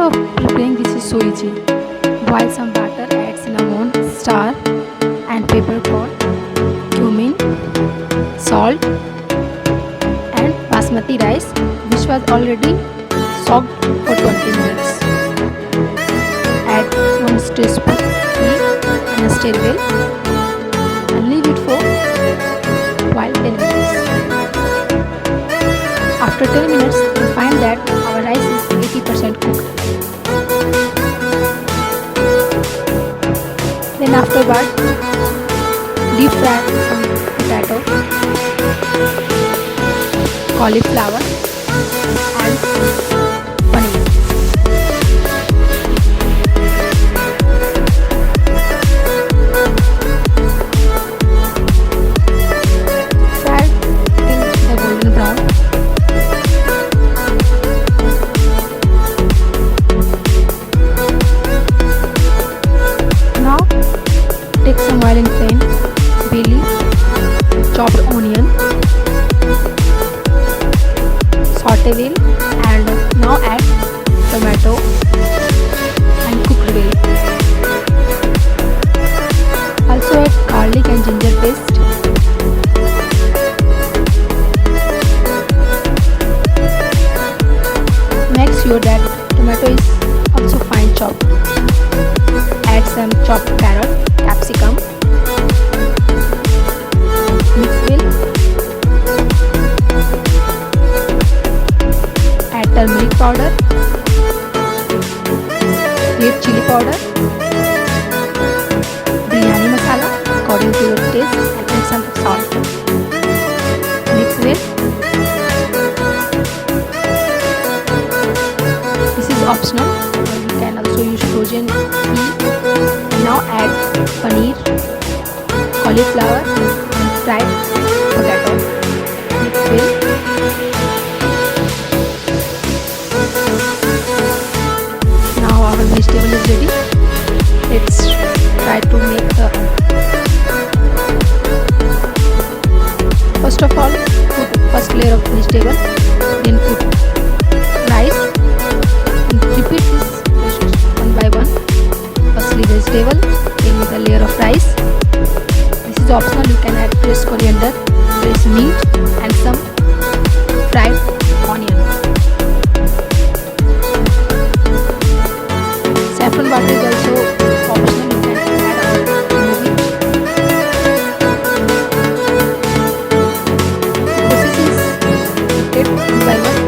of preparing this is so easy. Boil some butter, add cinnamon, star and peppercorn, cumin, salt and basmati rice which was already soaked for 20 minutes. Add 1 teaspoon ghee and stir well and leave it for while 10 minutes. After 10 minutes, you find that our rice is 80% cooked. Then afterward, deep fry some potato, cauliflower and paneer. Fry till the golden brown. Now take some oil in pan, bay leaf, chopped onion, saute well and now add tomato and cooked well. Also add garlic and ginger paste. Make sure that tomato is also fine chopped. Add some chopped carrot, capsicum. Mix well. Add turmeric powder, red chili powder, biryani masala according to your taste and add some salt. Mix well. This is optional. You can also use frozen ghee. Now add paneer, cauliflower and fried potato. Mix well. Now our vegetable is ready. Let's try to make the. First of all, put first layer of vegetable, then put rice and repeat this process one by one. Firstly vegetable, then with a layer of rice. This is optional, you can add fresh coriander, fresh meat and some fried onion. Saffron butter is also optional, you can add or remove it. The process is repeated one by one.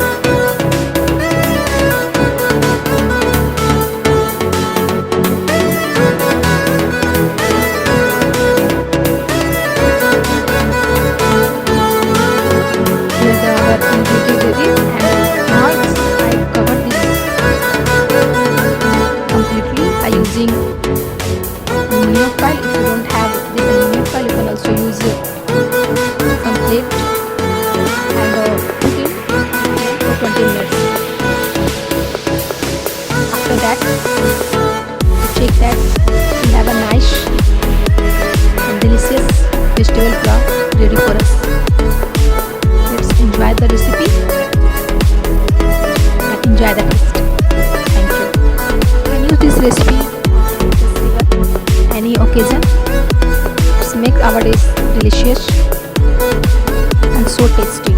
Using aluminum foil. If you don't have this aluminum foil, you can also use some plate and put it for 20 minutes. After that, check that we have a nice and delicious vegetable pulao ready for us. Let's enjoy the recipe and enjoy the taste. Thank you. You can use this recipe any occasion. It makes our dish delicious and so tasty.